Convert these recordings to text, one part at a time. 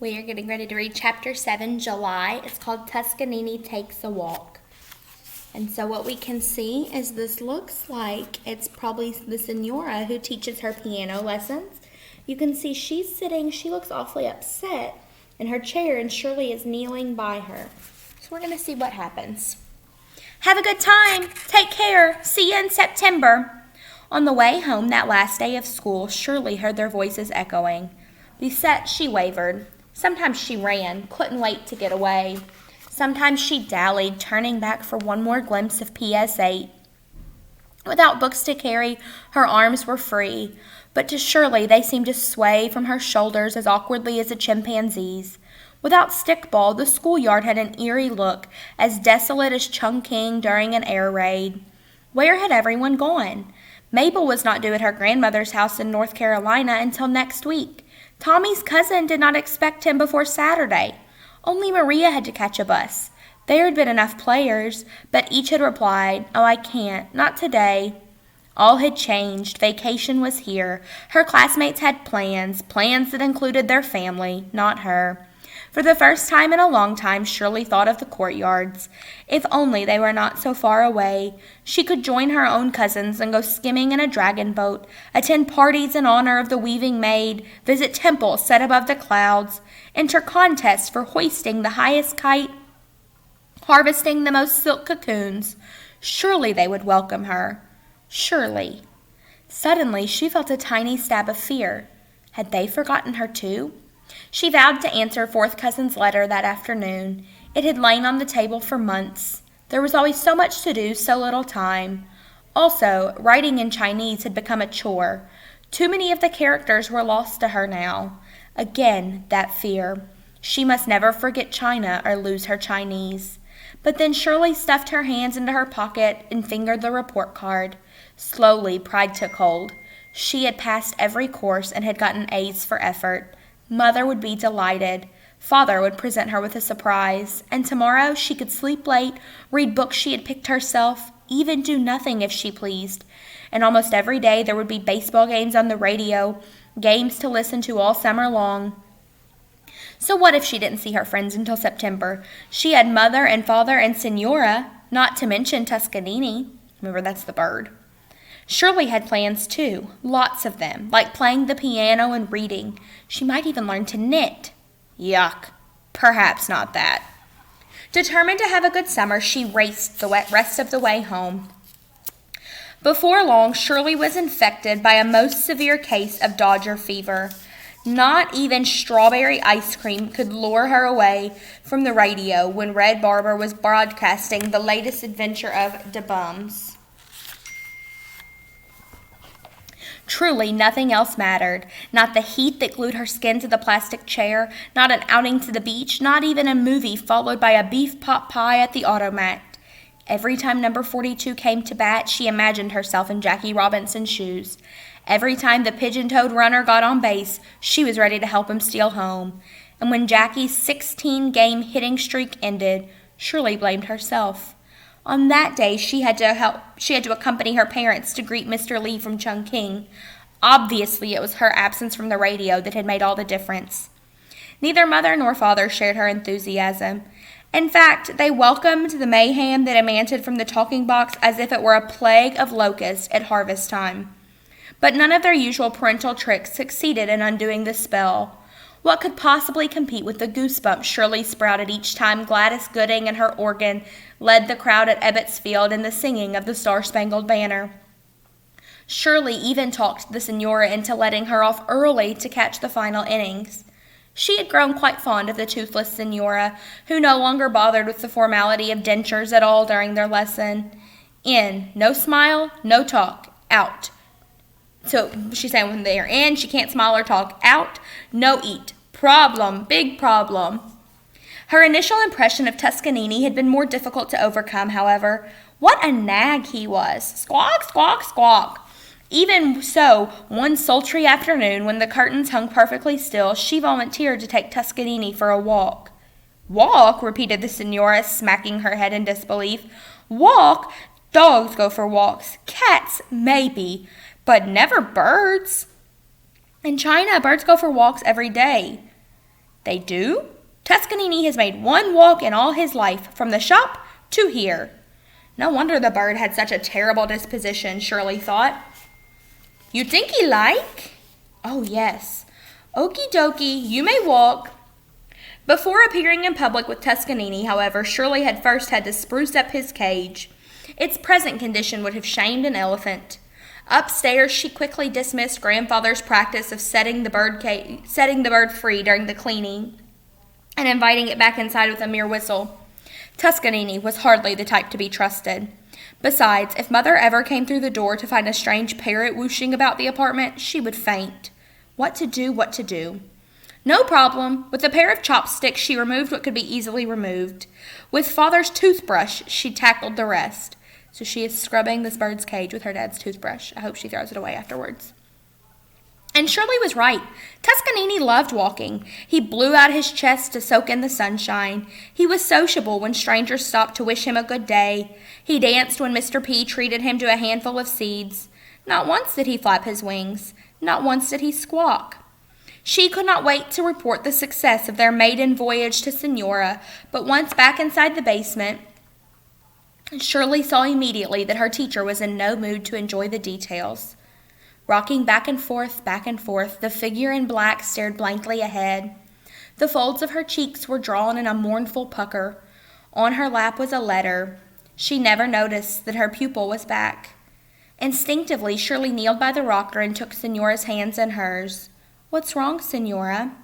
We are getting ready to read Chapter 7, July. It's called Toscanini Takes a Walk. And so what we can see is this looks like it's probably the Senora who teaches her piano lessons. You can see she's sitting, she looks awfully upset in her chair, and Shirley is kneeling by her. So we're going to see what happens. Have a good time. Take care. See you in September. On the way home that last day of school, Shirley heard their voices echoing. Beset, she wavered. Sometimes she ran, couldn't wait to get away. Sometimes she dallied, turning back for one more glimpse of PS8. Without books to carry, her arms were free, but to Shirley they seemed to sway from her shoulders as awkwardly as a chimpanzee's. Without stickball, the schoolyard had an eerie look, as desolate as Chungking during an air raid. Where had everyone gone? Mabel was not due at her grandmother's house in North Carolina until next week. Tommy's cousin did not expect him before Saturday. Only Maria had to catch a bus. There had been enough players, but each had replied, "Oh, I can't, not today." All had changed. Vacation was here. Her classmates had plans that included their family, not her. For the first time in a long time, Shirley thought of the courtyards. If only they were not so far away. She could join her own cousins and go skimming in a dragon boat, attend parties in honor of the weaving maid, visit temples set above the clouds, enter contests for hoisting the highest kite, harvesting the most silk cocoons. Surely they would welcome her. Surely. Suddenly she felt a tiny stab of fear. Had they forgotten her too? She vowed to answer fourth cousin's letter that afternoon. It had lain on the table for months. There was always so much to do, so little time. Also, writing in Chinese had become a chore. Too many of the characters were lost to her now. Again, that fear. She must never forget China or lose her Chinese. But then Shirley stuffed her hands into her pocket and fingered the report card. Slowly, pride took hold. She had passed every course and had gotten A's for effort. Mother would be delighted. Father would present her with a surprise. And tomorrow she could sleep late, read books she had picked herself, even do nothing if she pleased. And almost every day there would be baseball games on the radio, games to listen to all summer long. So what if she didn't see her friends until September? She had Mother and Father and Senora, not to mention Toscanini. Remember, that's the bird. Shirley had plans too, lots of them, like playing the piano and reading. She might even learn to knit. Yuck, perhaps not that. Determined to have a good summer, she raced the rest of the way home. Before long, Shirley was infected by a most severe case of Dodger fever. Not even strawberry ice cream could lure her away from the radio when Red Barber was broadcasting the latest adventure of Da Bums. Truly, nothing else mattered. Not the heat that glued her skin to the plastic chair, not an outing to the beach, not even a movie followed by a beef pot pie at the automat. Every time number 42 came to bat, she imagined herself in Jackie Robinson's shoes. Every time the pigeon-toed runner got on base, she was ready to help him steal home. And when Jackie's 16-game hitting streak ended, Shirley blamed herself. On that day, she had to accompany her parents to greet Mr. Lee from Chungking. Obviously, it was her absence from the radio that had made all the difference. Neither Mother nor Father shared her enthusiasm. In fact, they welcomed the mayhem that emanated from the talking box as if it were a plague of locusts at harvest time. But none of their usual parental tricks succeeded in undoing the spell. What could possibly compete with the goosebumps Shirley sprouted each time Gladys Gooding and her organ led the crowd at Ebbets Field in the singing of the Star-Spangled Banner? Shirley even talked the Senora into letting her off early to catch the final innings. She had grown quite fond of the toothless Senora, who no longer bothered with the formality of dentures at all during their lesson. In, no smile, no talk, out. So she's saying when they're in, she can't smile or talk. Out, no eat. Problem, big problem. Her initial impression of Toscanini had been more difficult to overcome, however. What a nag he was. Squawk, squawk, squawk. Even so, one sultry afternoon, when the curtains hung perfectly still, she volunteered to take Toscanini for a walk. Walk? Repeated the Senora, smacking her head in disbelief. Walk? Dogs go for walks. Cats, maybe. But never birds. In China, birds go for walks every day. They do? Toscanini has made one walk in all his life, from the shop to here. No wonder the bird had such a terrible disposition, Shirley thought. You think he like? Oh, yes. Okie dokie, you may walk. Before appearing in public with Toscanini, however, Shirley had first had to spruce up his cage. Its present condition would have shamed an elephant. Upstairs, she quickly dismissed Grandfather's practice of setting the bird free during the cleaning and inviting it back inside with a mere whistle. Toscanini was hardly the type to be trusted. Besides, if Mother ever came through the door to find a strange parrot whooshing about the apartment, she would faint. What to do? No problem. With a pair of chopsticks, she removed what could be easily removed. With Father's toothbrush, she tackled the rest. So she is scrubbing this bird's cage with her dad's toothbrush. I hope she throws it away afterwards. And Shirley was right. Toscanini loved walking. He blew out his chest to soak in the sunshine. He was sociable when strangers stopped to wish him a good day. He danced when Mr. P treated him to a handful of seeds. Not once did he flap his wings. Not once did he squawk. She could not wait to report the success of their maiden voyage to Senora, but once back inside the basement, Shirley saw immediately that her teacher was in no mood to enjoy the details. Rocking back and forth, the figure in black stared blankly ahead. The folds of her cheeks were drawn in a mournful pucker. On her lap was a letter. She never noticed that her pupil was back. Instinctively, Shirley kneeled by the rocker and took Senora's hands in hers. What's wrong, Senora?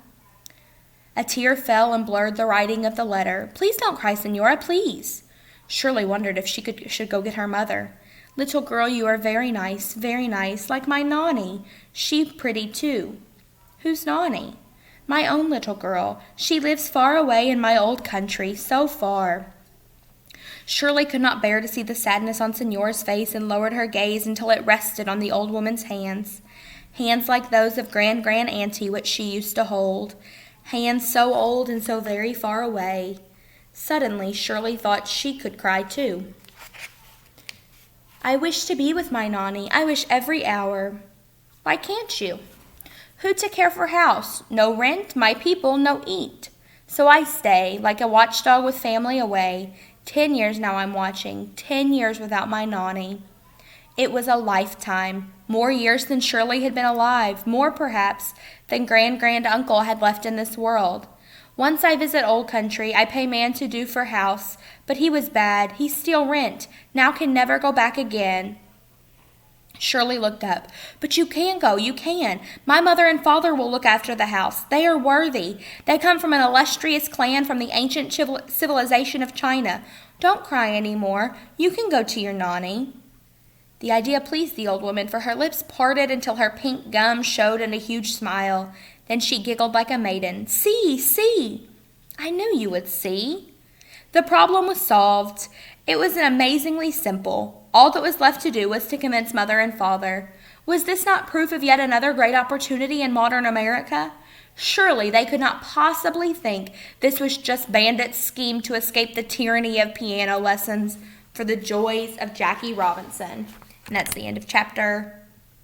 A tear fell and blurred the writing of the letter. Please don't cry, Senora, please. Shirley wondered if she should go get her mother. Little girl, you are very nice, like my Nonny. She pretty too. Who's Nonny? My own little girl. She lives far away in my old country, so far. Shirley could not bear to see the sadness on Senora's face and lowered her gaze until it rested on the old woman's hands. Hands like those of Grand-Auntie, which she used to hold. Hands so old and so very far away. Suddenly, Shirley thought she could cry too. I wish to be with my Nonny. I wish every hour. Why can't you? Who to care for house? No rent, my people, no eat. So I stay, like a watchdog with family away. 10 years now I'm watching, 10 years without my Nonny. It was a lifetime, more years than Shirley had been alive, more perhaps than grand-uncle had left in this world. Once I visit old country, I pay man to do for house, but he was bad, he steal rent, now can never go back again. Shirley looked up. But you can go, you can. My mother and father will look after the house. They are worthy. They come from an illustrious clan from the ancient civilization of China. Don't cry any more. You can go to your Nonny. The idea pleased the old woman, for her lips parted until her pink gums showed in a huge smile. Then she giggled like a maiden. See. I knew you would see. The problem was solved. It was amazingly simple. All that was left to do was to convince mother and father. Was this not proof of yet another great opportunity in modern America? Surely they could not possibly think this was just Bandit's scheme to escape the tyranny of piano lessons for the joys of Jackie Robinson. And that's the end of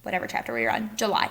whatever chapter we were on, July.